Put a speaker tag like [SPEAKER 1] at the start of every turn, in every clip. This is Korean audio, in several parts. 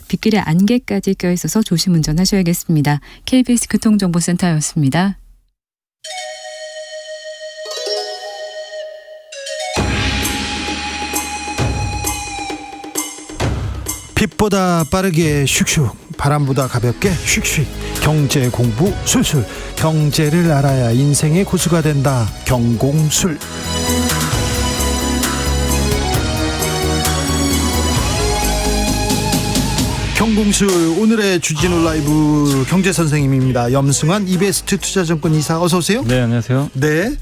[SPEAKER 1] 빗길에 안개까지 껴있어서 조심 운전하셔야겠습니다. KBS 교통정보센터였습니다.
[SPEAKER 2] 빛보다 빠르게 슉슉, 바람보다 가볍게 슉슉. 경제 공부 술술. 경제를 알아야 인생의 고수가 된다. 경공술. 경공술, 오늘의 주진우 라이브 경제 선생님입니다. 염승환 이베스트 투자증권 이사, 어서 오세요.
[SPEAKER 3] 네, 안녕하세요.
[SPEAKER 2] 네,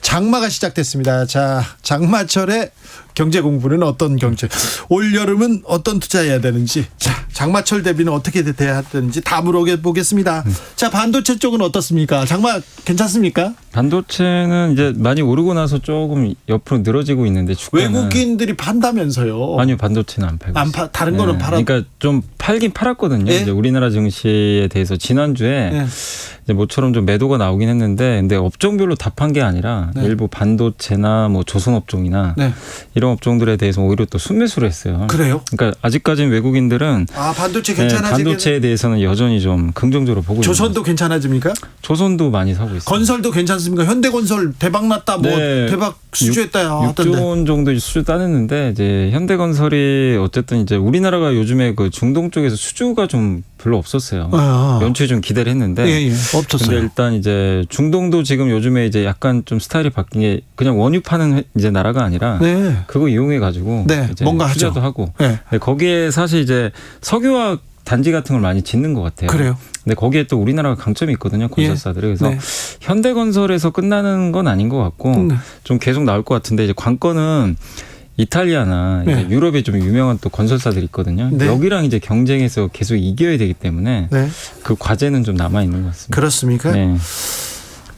[SPEAKER 2] 장마가 시작됐습니다. 자, 장마철에 경제 공부는 어떤 경제, 올 여름은 어떤 투자해야 되는지, 자, 장마철 대비는 어떻게 돼야 되는지 다 물어보겠습니다. 자, 반도체 쪽은 어떻습니까? 장마 괜찮습니까?
[SPEAKER 3] 반도체는 이제 많이 오르고 나서 조금 옆으로 늘어지고 있는데 주가는
[SPEAKER 2] 외국인들이 판다면서요?
[SPEAKER 3] 아니요, 반도체는 안 팔고 있어요.
[SPEAKER 2] 다른 거는 팔아.
[SPEAKER 3] 그러니까 좀 팔긴 팔았거든요.
[SPEAKER 2] 네?
[SPEAKER 3] 이제 우리나라 증시에 대해서 지난주에
[SPEAKER 2] 네.
[SPEAKER 3] 이제 모처럼 좀 매도가 나오긴 했는데, 근데 업종별로 다 판 게 아니라
[SPEAKER 2] 네.
[SPEAKER 3] 일부 반도체나 뭐 조선 업종이나
[SPEAKER 2] 네.
[SPEAKER 3] 이런 업종들에 대해서 오히려 또 순매수를 했어요.
[SPEAKER 2] 그래요?
[SPEAKER 3] 그러니까 아직까지는 외국인들은
[SPEAKER 2] 반도체 괜찮아지겠네.
[SPEAKER 3] 반도체에 대해서는 여전히 좀 긍정적으로 보고 있는
[SPEAKER 2] 조선도 괜찮아집니까?
[SPEAKER 3] 조선도 많이 사고 있어요.
[SPEAKER 2] 건설도 괜찮습니까? 현대건설 대박 났다, 뭐
[SPEAKER 3] 네.
[SPEAKER 2] 대박 수주했다 하던데.
[SPEAKER 3] 6조 원 정도 수주 따냈는데, 이제 현대건설이 어쨌든 이제 우리나라가 요즘에 그 중동 쪽에서 수주가 좀 별로 없었어요. 연초에 좀 기대를 했는데,
[SPEAKER 2] 예, 없었어요.
[SPEAKER 3] 근데 일단 이제 중동도 지금 요즘에 이제 약간 좀 스타일이 바뀐 게, 그냥 원유 파는 이제 나라가 아니라
[SPEAKER 2] 네.
[SPEAKER 3] 그거 이용해 가지고
[SPEAKER 2] 네,
[SPEAKER 3] 이제
[SPEAKER 2] 뭔가
[SPEAKER 3] 투자도
[SPEAKER 2] 하죠.
[SPEAKER 3] 하고.
[SPEAKER 2] 네.
[SPEAKER 3] 근데 거기에 사실 이제 석유화학 단지 같은 걸 많이 짓는 것 같아요.
[SPEAKER 2] 그래요?
[SPEAKER 3] 근데 거기에 또 우리나라가 강점이 있거든요, 건설사들이. 그래서
[SPEAKER 2] 네.
[SPEAKER 3] 현대건설에서 끝나는 건 아닌 것 같고 좀 계속 나올 것 같은데, 이제 관건은 이탈리아나
[SPEAKER 2] 네.
[SPEAKER 3] 이제 유럽에 좀 유명한 또 건설사들이 있거든요.
[SPEAKER 2] 네.
[SPEAKER 3] 여기랑 이제 경쟁해서 계속 이겨야 되기 때문에
[SPEAKER 2] 네.
[SPEAKER 3] 그 과제는 좀 남아 있는 것 같습니다.
[SPEAKER 2] 그렇습니까?
[SPEAKER 3] 네.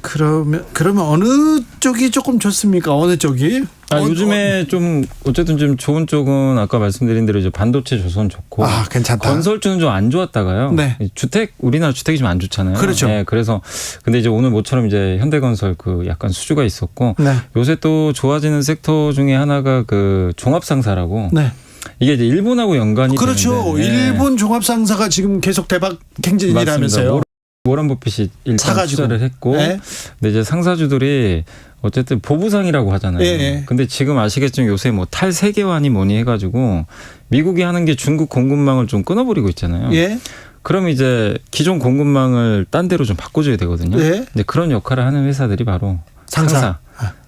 [SPEAKER 2] 그러면 어느 쪽이 조금 좋습니까? 어느 쪽이?
[SPEAKER 3] 요즘에 좀 어쨌든 좀 좋은 쪽은 아까 말씀드린 대로 이제 반도체, 조선 좋고,
[SPEAKER 2] 괜찮다.
[SPEAKER 3] 건설주는 좀 안 좋았다가요.
[SPEAKER 2] 네.
[SPEAKER 3] 우리나라 주택이 좀 안 좋잖아요.
[SPEAKER 2] 그렇죠.
[SPEAKER 3] 네, 그래서 근데 이제 오늘 모처럼 이제 현대건설 그 약간 수주가 있었고,
[SPEAKER 2] 네.
[SPEAKER 3] 요새 또 좋아지는 섹터 중에 하나가 그 종합상사라고.
[SPEAKER 2] 네.
[SPEAKER 3] 이게 이제 일본하고 연관이
[SPEAKER 2] 그렇죠.
[SPEAKER 3] 되는데, 네.
[SPEAKER 2] 일본 종합상사가 지금 계속 대박 행진이라면서요.
[SPEAKER 3] 워런 버핏이 일단
[SPEAKER 2] 사가지고.
[SPEAKER 3] 투자를 했고,
[SPEAKER 2] 네.
[SPEAKER 3] 근데 이제 상사주들이 어쨌든 보부상이라고 하잖아요.
[SPEAKER 2] 예.
[SPEAKER 3] 근데 지금 아시겠지만 요새 뭐 탈세계화니 뭐니 해가지고 미국이 하는 게 중국 공급망을 좀 끊어버리고 있잖아요.
[SPEAKER 2] 예.
[SPEAKER 3] 그럼 이제 기존 공급망을 딴 데로 좀 바꿔줘야 되거든요.
[SPEAKER 2] 예.
[SPEAKER 3] 이제 그런 역할을 하는 회사들이 바로 상사.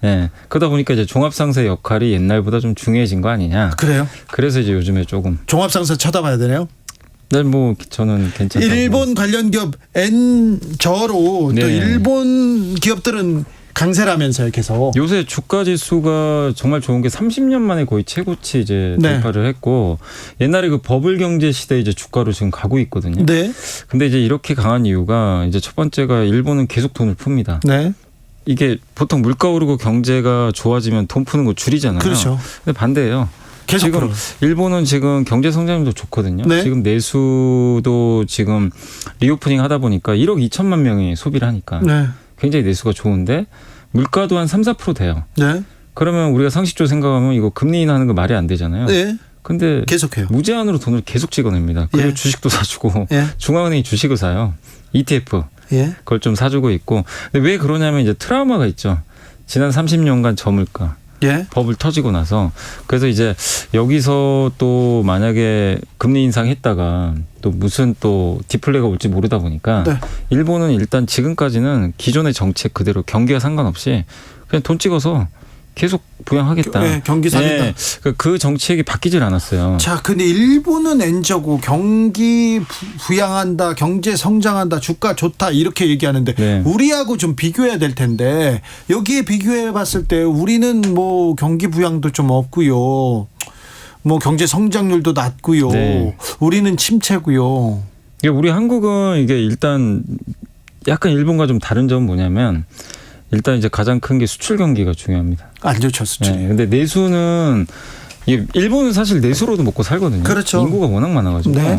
[SPEAKER 3] 예. 그러다 보니까 이제 종합상사의 역할이 옛날보다 좀 중요해진 거 아니냐.
[SPEAKER 2] 그래요?
[SPEAKER 3] 그래서 이제 요즘에 조금.
[SPEAKER 2] 종합상사 쳐다봐야 되네요.
[SPEAKER 3] 네, 뭐 저는 괜찮다고.
[SPEAKER 2] 일본 관련 기업 N저로 또
[SPEAKER 3] 네.
[SPEAKER 2] 일본 기업들은 강세라면서요, 계속.
[SPEAKER 3] 요새 주가 지수가 정말 좋은 게 30년 만에 거의 최고치 이제
[SPEAKER 2] 네.
[SPEAKER 3] 돌파를 했고, 옛날에 그 버블 경제 시대 이제 주가로 지금 가고 있거든요.
[SPEAKER 2] 네.
[SPEAKER 3] 근데 이제 이렇게 강한 이유가 이제 첫 번째가 일본은 계속 돈을 풉니다.
[SPEAKER 2] 네.
[SPEAKER 3] 이게 보통 물가 오르고 경제가 좋아지면 돈 푸는 거 줄이잖아요.
[SPEAKER 2] 그렇죠.
[SPEAKER 3] 근데 반대예요.
[SPEAKER 2] 계속
[SPEAKER 3] 지금
[SPEAKER 2] 풀어.
[SPEAKER 3] 일본은 지금 경제 성장률도 좋거든요.
[SPEAKER 2] 네.
[SPEAKER 3] 지금 내수도 지금 리오프닝 하다 보니까 1억 2천만 명이 소비를 하니까
[SPEAKER 2] 네.
[SPEAKER 3] 굉장히 내수가 좋은데, 물가도 한 3-4% 돼요.
[SPEAKER 2] 네.
[SPEAKER 3] 그러면 우리가 상식적으로 생각하면 이거 금리 인하하는 거 말이 안 되잖아요.
[SPEAKER 2] 네.
[SPEAKER 3] 근데
[SPEAKER 2] 계속해요.
[SPEAKER 3] 무제한으로 돈을 계속 찍어냅니다. 그리고
[SPEAKER 2] 예.
[SPEAKER 3] 주식도 사주고,
[SPEAKER 2] 예.
[SPEAKER 3] 중앙은행이 주식을 사요. ETF
[SPEAKER 2] 예.
[SPEAKER 3] 그걸 좀 사주고 있고. 근데 왜 그러냐면 이제 트라우마가 있죠. 지난 30년간 저물가
[SPEAKER 2] 예.
[SPEAKER 3] 버블 터지고 나서. 그래서 이제 여기서 또 만약에 금리 인상했다가 또 무슨 또 디플레가 올지 모르다 보니까,
[SPEAKER 2] 네.
[SPEAKER 3] 일본은 일단 지금까지는 기존의 정책 그대로 경기와 상관없이 그냥 돈 찍어서 계속 부양하겠다.
[SPEAKER 2] 네, 경기 살린다.
[SPEAKER 3] 네, 그 정책이 바뀌질 않았어요.
[SPEAKER 2] 자, 근데 일본은 N저고 경기 부양한다, 경제 성장한다, 주가 좋다 이렇게 얘기하는데,
[SPEAKER 3] 네.
[SPEAKER 2] 우리하고 좀 비교해야 될 텐데, 여기에 비교해 봤을 때 우리는 뭐 경기 부양도 좀 없고요. 뭐 경제 성장률도 낮고요.
[SPEAKER 3] 네.
[SPEAKER 2] 우리는 침체고요.
[SPEAKER 3] 이게 우리 한국은 이게 일단 약간 일본과 좀 다른 점은 뭐냐면, 일단 이제 가장 큰 게 수출 경기가 중요합니다.
[SPEAKER 2] 안 좋죠, 수출.
[SPEAKER 3] 네, 근데 내수는, 일본은 사실 내수로도 먹고 살거든요.
[SPEAKER 2] 그렇죠.
[SPEAKER 3] 인구가 워낙 많아가지고.
[SPEAKER 2] 네.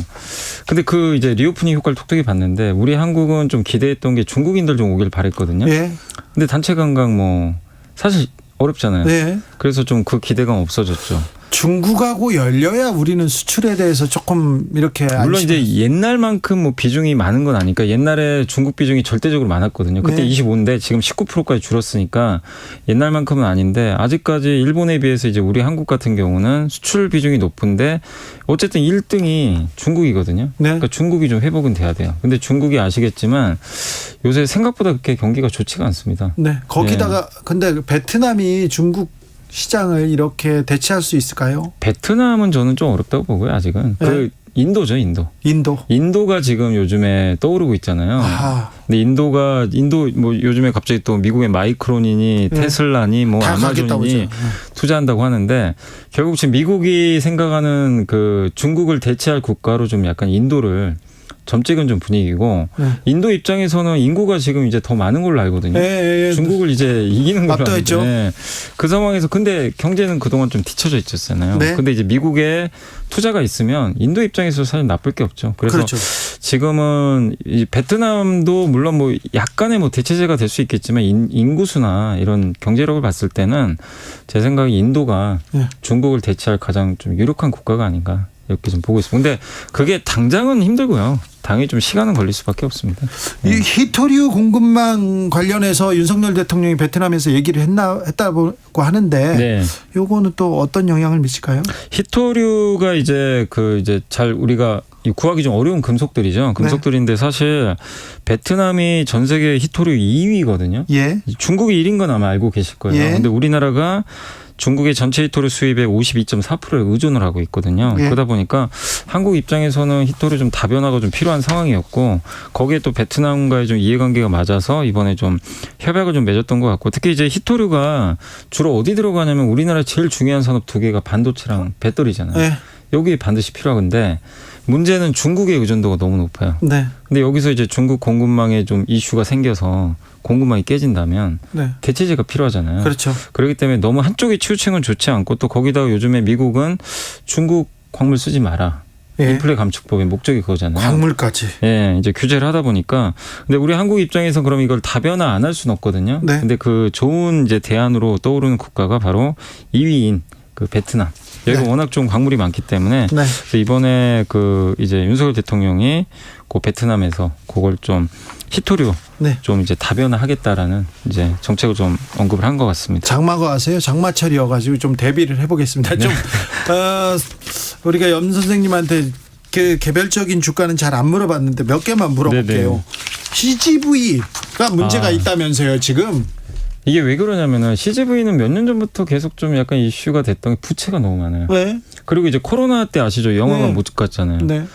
[SPEAKER 3] 근데 그 이제 리오프닝 효과를 톡톡히 봤는데, 우리 한국은 좀 기대했던 게 중국인들 좀 오길 바랬거든요.
[SPEAKER 2] 예.
[SPEAKER 3] 근데 단체 관광 뭐 사실 어렵잖아요.
[SPEAKER 2] 네.
[SPEAKER 3] 그래서 좀 그 기대감 없어졌죠.
[SPEAKER 2] 중국하고 열려야 우리는 수출에 대해서 조금 이렇게
[SPEAKER 3] 물론
[SPEAKER 2] 안심을-
[SPEAKER 3] 이제 옛날만큼 뭐 비중이 많은 건 아니까 옛날에 중국 비중이 절대적으로 많았거든요. 그때
[SPEAKER 2] 네.
[SPEAKER 3] 25인데 지금 19%까지 줄었으니까 옛날만큼은 아닌데 아직까지 일본에 비해서 이제 우리 한국 같은 경우는 수출 비중이 높은데 어쨌든 1등이 중국이거든요.
[SPEAKER 2] 네.
[SPEAKER 3] 그러니까 중국이 좀 회복은 돼야 돼요. 근데 중국이 아시겠지만 요새 생각보다 그렇게 경기가 좋지가 않습니다.
[SPEAKER 2] 네. 거기다가 근데 베트남이 중국 시장을 이렇게 대체할 수 있을까요?
[SPEAKER 3] 베트남은 저는 좀 어렵다고 보고요. 아직은
[SPEAKER 2] 네.
[SPEAKER 3] 그 인도죠, 인도.
[SPEAKER 2] 인도.
[SPEAKER 3] 인도가 지금 요즘에 떠오르고 있잖아요.
[SPEAKER 2] 아,
[SPEAKER 3] 근데 인도 뭐 요즘에 갑자기 또 미국의 마이크론이니
[SPEAKER 2] 네.
[SPEAKER 3] 테슬라니 뭐
[SPEAKER 2] 다 가겠다고
[SPEAKER 3] 아마존이
[SPEAKER 2] 그러죠.
[SPEAKER 3] 투자한다고 하는데 결국 지금 미국이 생각하는 그 중국을 대체할 국가로 좀 약간 인도를 점찍은 좀 분위기고
[SPEAKER 2] 네.
[SPEAKER 3] 인도 입장에서는 인구가 지금 이제 더 많은 걸로 알거든요.
[SPEAKER 2] 예.
[SPEAKER 3] 중국을 이제 이기는 걸로
[SPEAKER 2] 압도했죠.
[SPEAKER 3] 아는데 그 상황에서 근데 경제는 그동안 좀 뒤쳐져 있었잖아요.
[SPEAKER 2] 네.
[SPEAKER 3] 근데 이제 미국에 투자가 있으면 인도 입장에서 사실 나쁠 게 없죠. 그래서
[SPEAKER 2] 그렇죠.
[SPEAKER 3] 지금은 이 베트남도 물론 뭐 약간의 뭐 대체제가 될 수 있겠지만 인구수나 이런 경제력을 봤을 때는 제 생각에 인도가
[SPEAKER 2] 네.
[SPEAKER 3] 중국을 대체할 가장 좀 유력한 국가가 아닌가 이렇게 좀 보고 있습니다. 근데 그게 당장은 힘들고요. 당연히 좀 시간은 걸릴 수밖에 없습니다.
[SPEAKER 2] 이 히토류 공급망 관련해서 윤석열 대통령이 베트남에서 얘기를 했다고 하는데
[SPEAKER 3] 네.
[SPEAKER 2] 요거는 또 어떤 영향을 미칠까요?
[SPEAKER 3] 히토류가 이제 잘 우리가 구하기 좀 어려운 금속들이죠. 금속들인데 사실 베트남이 전 세계 히토류 2위거든요.
[SPEAKER 2] 예.
[SPEAKER 3] 중국이 1인 건 아마 알고 계실 거예요.
[SPEAKER 2] 예.
[SPEAKER 3] 근데 우리나라가 중국의 전체 히토류 수입의 52.4%에 의존을 하고 있거든요.
[SPEAKER 2] 예.
[SPEAKER 3] 그러다 보니까 한국 입장에서는 히토류 좀 다변화가 좀 필요한 상황이었고 거기에 또 베트남과의 좀 이해관계가 맞아서 이번에 좀 협약을 좀 맺었던 것 같고 특히 이제 히토류가 주로 어디 들어가냐면 우리나라 제일 중요한 산업 두 개가 반도체랑 배터리잖아요.
[SPEAKER 2] 네.
[SPEAKER 3] 여기에 반드시 필요한데 문제는 중국의 의존도가 너무 높아요.
[SPEAKER 2] 네.
[SPEAKER 3] 근데 여기서 이제 중국 공급망에 좀 이슈가 생겨서 공급망이 깨진다면
[SPEAKER 2] 네.
[SPEAKER 3] 대체제가 필요하잖아요.
[SPEAKER 2] 그렇죠.
[SPEAKER 3] 그렇기 때문에 너무 한쪽에 치우치는 건 좋지 않고 또 거기다가 요즘에 미국은 중국 광물 쓰지 마라.
[SPEAKER 2] 예.
[SPEAKER 3] 인플레 감축법의 목적이 그거잖아요.
[SPEAKER 2] 광물까지.
[SPEAKER 3] 예, 이제 규제를 하다 보니까 근데 우리 한국 입장에서 그럼 이걸 다변화 안 할 수는 없거든요.
[SPEAKER 2] 네.
[SPEAKER 3] 근데 그 좋은 이제 대안으로 떠오르는 국가가 바로 2위인 그 베트남. 여기가
[SPEAKER 2] 네.
[SPEAKER 3] 워낙 좀 광물이 많기 때문에
[SPEAKER 2] 네.
[SPEAKER 3] 그래서 이번에 그 이제 윤석열 대통령이 그 베트남에서 그걸 좀 히토류
[SPEAKER 2] 네.
[SPEAKER 3] 좀 이제 다변화하겠다라는 이제 정책을 좀 언급을 한 것 같습니다.
[SPEAKER 2] 장마가 와서요. 장마철이어가지고 좀 대비를 해보겠습니다.
[SPEAKER 3] 네.
[SPEAKER 2] 좀 우리가 염 선생님한테 그 개별적인 주가는 잘 안 물어봤는데 몇 개만 물어볼게요.
[SPEAKER 3] 네네.
[SPEAKER 2] CGV가 문제가
[SPEAKER 3] 아.
[SPEAKER 2] 있다면서요 지금.
[SPEAKER 3] 이게 왜 그러냐면은 CGV는 몇 년 전부터 계속 좀 약간 이슈가 됐던 게 부채가 너무 많아요.
[SPEAKER 2] 왜?
[SPEAKER 3] 그리고 이제 코로나 때 아시죠? 영화관
[SPEAKER 2] 네.
[SPEAKER 3] 못 갔잖아요.
[SPEAKER 2] 네.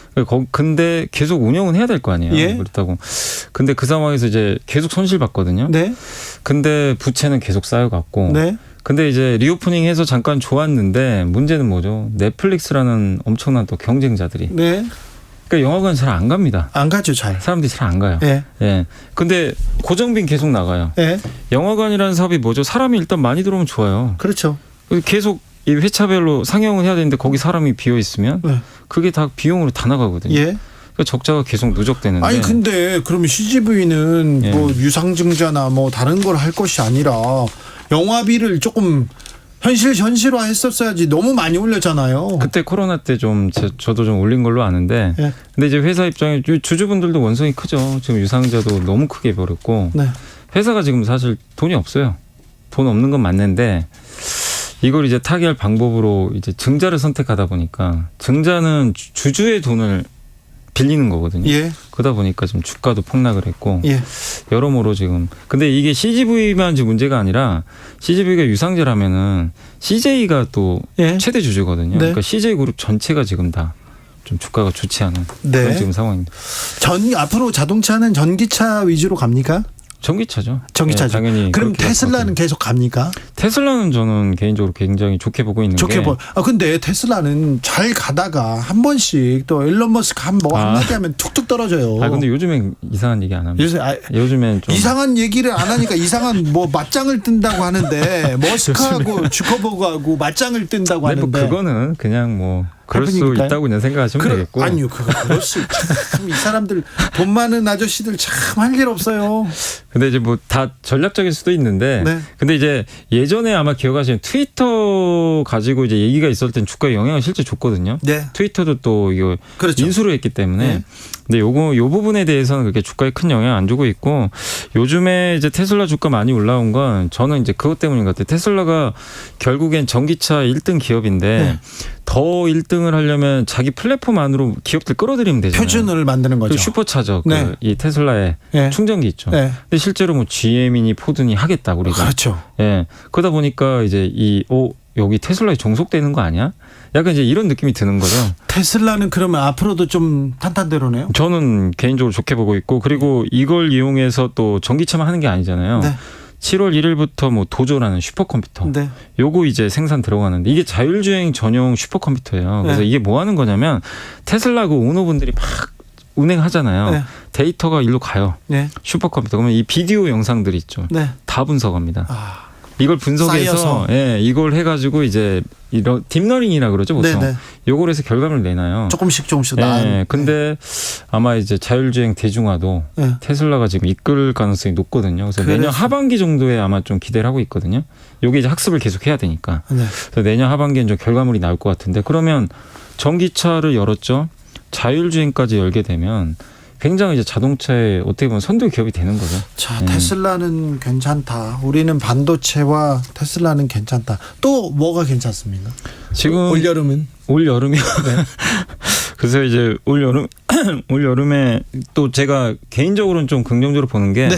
[SPEAKER 3] 근데 계속 운영은 해야 될 거 아니에요.
[SPEAKER 2] 예.
[SPEAKER 3] 그렇다고. 근데 그 상황에서 이제 계속 손실 봤거든요.
[SPEAKER 2] 네.
[SPEAKER 3] 근데 부채는 계속 쌓여갔고.
[SPEAKER 2] 네.
[SPEAKER 3] 근데 이제 리오프닝 해서 잠깐 좋았는데 문제는 뭐죠? 넷플릭스라는 엄청난 또 경쟁자들이.
[SPEAKER 2] 네.
[SPEAKER 3] 그러니까 영화관 잘 안 갑니다.
[SPEAKER 2] 안 가죠 잘.
[SPEAKER 3] 사람들이 잘 안 가요.
[SPEAKER 2] 예.
[SPEAKER 3] 예. 근데 고정빈 계속 나가요.
[SPEAKER 2] 예.
[SPEAKER 3] 영화관이라는 사업이 뭐죠? 사람이 일단 많이 들어오면 좋아요.
[SPEAKER 2] 그렇죠.
[SPEAKER 3] 계속 이 회차별로 상영을 해야 되는데 거기 사람이 비어 있으면
[SPEAKER 2] 네.
[SPEAKER 3] 그게 다 비용으로 다 나가거든요.
[SPEAKER 2] 예.
[SPEAKER 3] 그러니까 적자가 계속 누적되는데.
[SPEAKER 2] 아니 근데 그러면 CGV는
[SPEAKER 3] 예.
[SPEAKER 2] 뭐 유상증자나 뭐 다른 걸 할 것이 아니라 영화비를 조금 현실화 했었어야지. 너무 많이 올렸잖아요.
[SPEAKER 3] 그때 코로나 때 좀 저도 좀 올린 걸로 아는데
[SPEAKER 2] 예.
[SPEAKER 3] 근데 이제 회사 입장에 주주분들도 원성이 크죠. 지금 유상자도 너무 크게 벌었고
[SPEAKER 2] 네.
[SPEAKER 3] 회사가 지금 사실 돈이 없어요. 돈 없는 건 맞는데 이걸 이제 타개할 방법으로 이제 증자를 선택하다 보니까 증자는 주주의 돈을 빌리는 거거든요.
[SPEAKER 2] 예.
[SPEAKER 3] 그러다 보니까 좀 주가도 폭락을 했고
[SPEAKER 2] 예.
[SPEAKER 3] 여러모로 지금 근데 이게 CGV만 지금 문제가 아니라 CGV가 유상제라면은 CJ가 또
[SPEAKER 2] 예.
[SPEAKER 3] 최대 주주거든요.
[SPEAKER 2] 네.
[SPEAKER 3] 그러니까 CJ 그룹 전체가 지금 다 좀 주가가 좋지 않은
[SPEAKER 2] 네.
[SPEAKER 3] 그런 지금 상황입니다.
[SPEAKER 2] 앞으로 자동차는 전기차 위주로 갑니까?
[SPEAKER 3] 전기차죠.
[SPEAKER 2] 전기차죠.
[SPEAKER 3] 네, 당연히.
[SPEAKER 2] 그럼
[SPEAKER 3] 그렇게
[SPEAKER 2] 테슬라는 계속 갑니까?
[SPEAKER 3] 테슬라는 저는 개인적으로 굉장히 좋게 보고 있는
[SPEAKER 2] 좋게
[SPEAKER 3] 게
[SPEAKER 2] 보. 근데 테슬라는 잘 가다가 한 번씩 또 일론 머스크 한마디 하면 툭툭 떨어져요.
[SPEAKER 3] 근데 요즘엔 이상한 얘기 안 합니다. 요즘엔 좀
[SPEAKER 2] 이상한 얘기를 안 하니까 이상한 뭐 맞짱을 뜬다고 하는데 머스크하고 주커버그하고 맞짱을 뜬다고
[SPEAKER 3] 네, 뭐
[SPEAKER 2] 하는데
[SPEAKER 3] 그거는 그냥 뭐 그럴 수
[SPEAKER 2] 해프닝일까요?
[SPEAKER 3] 있다고 그냥 생각하시면 되겠고.
[SPEAKER 2] 아니요, 그럴 수 있죠. 참, 이 사람들 돈 많은 아저씨들 참 할 일 없어요.
[SPEAKER 3] 근데 이제 뭐 다 전략적일 수도 있는데,
[SPEAKER 2] 네.
[SPEAKER 3] 근데 이제 예전에 아마 기억하시는 트위터 가지고 이제 얘기가 있었을 땐 주가에 영향을 실제 줬거든요.
[SPEAKER 2] 네,
[SPEAKER 3] 트위터도 또 이거
[SPEAKER 2] 그렇죠.
[SPEAKER 3] 인수를 했기 때문에.
[SPEAKER 2] 네.
[SPEAKER 3] 근데 요 부분에 대해서는 그렇게 주가에 큰 영향 안 주고 있고, 요즘에 이제 테슬라 주가 많이 올라온 건 저는 이제 그것 때문인 것 같아요. 테슬라가 결국엔 전기차 1등 기업인데
[SPEAKER 2] 네.
[SPEAKER 3] 더 1등을 하려면 자기 플랫폼 안으로 기업들 끌어들이면 되잖아요.
[SPEAKER 2] 표준을 만드는 거죠.
[SPEAKER 3] 그 슈퍼차저,
[SPEAKER 2] 네.
[SPEAKER 3] 이 테슬라의
[SPEAKER 2] 네.
[SPEAKER 3] 충전기 있죠.
[SPEAKER 2] 네.
[SPEAKER 3] 근데 실제로 뭐 GM이니 포드니 하겠다 우리가.
[SPEAKER 2] 그렇죠.
[SPEAKER 3] 예. 그러다 보니까 이제 여기 테슬라에 종속되는 거 아니야? 약간 이제 이런 느낌이 드는 거죠.
[SPEAKER 2] 테슬라는 그러면 앞으로도 좀 탄탄대로네요.
[SPEAKER 3] 저는 개인적으로 좋게 보고 있고, 그리고 이걸 이용해서 또 전기차만 하는 게 아니잖아요.
[SPEAKER 2] 네.
[SPEAKER 3] 7월 1일부터 뭐 도조라는 슈퍼컴퓨터.
[SPEAKER 2] 네.
[SPEAKER 3] 요거 이제 생산 들어가는데 이게 자율주행 전용 슈퍼컴퓨터예요. 그래서
[SPEAKER 2] 네.
[SPEAKER 3] 이게 뭐 하는 거냐면 테슬라 그 오너분들이 막 운행하잖아요.
[SPEAKER 2] 네.
[SPEAKER 3] 데이터가 일로 가요.
[SPEAKER 2] 네.
[SPEAKER 3] 슈퍼컴퓨터. 그러면 이 비디오 영상들이 있죠.
[SPEAKER 2] 네.
[SPEAKER 3] 다 분석합니다.
[SPEAKER 2] 아,
[SPEAKER 3] 이걸 분석해서
[SPEAKER 2] 쌓여서.
[SPEAKER 3] 예, 이걸 해가지고 이제 이런 딥러닝이라 그러죠 보통.
[SPEAKER 2] 네, 네.
[SPEAKER 3] 요걸 해서 결과물 내놔요.
[SPEAKER 2] 조금씩
[SPEAKER 3] 예,
[SPEAKER 2] 나은.
[SPEAKER 3] 근데 아마 이제 자율주행 대중화도
[SPEAKER 2] 네.
[SPEAKER 3] 테슬라가 지금 이끌 가능성이 높거든요. 그래서 내년
[SPEAKER 2] 그래서.
[SPEAKER 3] 하반기 정도에 아마 좀 기대를 하고 있거든요. 요게 이제 학습을 계속 해야 되니까.
[SPEAKER 2] 네.
[SPEAKER 3] 그래서 내년 하반기엔 좀 결과물이 나올 것 같은데, 그러면 전기차를 열었죠. 자율주행까지 열게 되면 굉장히 이제 자동차의 어떻게 보면 선도 기업이 되는 거죠.
[SPEAKER 2] 자, 테슬라는 괜찮다. 우리는 반도체와 테슬라는 괜찮다. 또 뭐가 괜찮습니까?
[SPEAKER 3] 지금
[SPEAKER 2] 올 여름은?
[SPEAKER 3] 올 여름이요. 그래서 이제 올 여름에 또 제가 개인적으로는 좀 긍정적으로 보는 게
[SPEAKER 2] 네.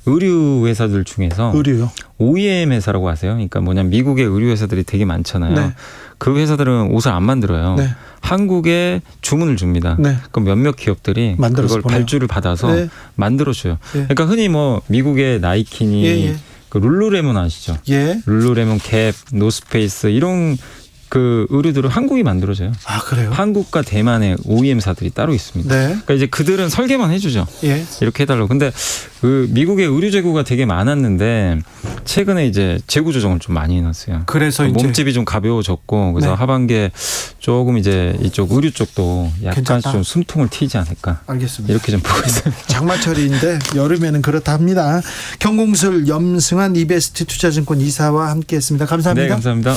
[SPEAKER 3] 의류 회사들 중에서
[SPEAKER 2] 의류요.
[SPEAKER 3] OEM 회사라고 아세요? 그러니까 뭐냐면 미국의 의류 회사들이 되게 많잖아요.
[SPEAKER 2] 네.
[SPEAKER 3] 그 회사들은 옷을 안 만들어요.
[SPEAKER 2] 네.
[SPEAKER 3] 한국에 주문을 줍니다.
[SPEAKER 2] 네.
[SPEAKER 3] 그럼 몇몇 기업들이
[SPEAKER 2] 만들어서
[SPEAKER 3] 그걸
[SPEAKER 2] 보내요.
[SPEAKER 3] 발주를 받아서
[SPEAKER 2] 네.
[SPEAKER 3] 만들어줘요.
[SPEAKER 2] 예.
[SPEAKER 3] 그러니까 흔히 뭐 미국의 나이키니,
[SPEAKER 2] 예, 예.
[SPEAKER 3] 그 룰루레몬 아시죠?
[SPEAKER 2] 예.
[SPEAKER 3] 룰루레몬, 갭, 노스페이스 이런 그 의류들을 한국이 만들어줘요.
[SPEAKER 2] 아, 그래요?
[SPEAKER 3] 한국과 대만의 OEM사들이 따로 있습니다.
[SPEAKER 2] 네.
[SPEAKER 3] 그러니까 이제 그들은 설계만 해주죠.
[SPEAKER 2] 예.
[SPEAKER 3] 이렇게 해달라고. 근데 그 미국의 의류 재고가 되게 많았는데 최근에 이제 재고 조정을 좀 많이 해놨어요.
[SPEAKER 2] 그래서 이제
[SPEAKER 3] 몸집이 좀 가벼워졌고, 그래서
[SPEAKER 2] 네.
[SPEAKER 3] 하반기에 조금 이제 이쪽 의류 쪽도 약간
[SPEAKER 2] 괜찮다.
[SPEAKER 3] 좀 숨통을 튀지 않을까.
[SPEAKER 2] 알겠습니다.
[SPEAKER 3] 이렇게 좀 보고 있습니다.
[SPEAKER 2] 장마철인데 여름에는 그렇다 합니다. 경공술 염승환 이베스트 투자증권 이사와 함께했습니다. 감사합니다.
[SPEAKER 3] 네, 감사합니다.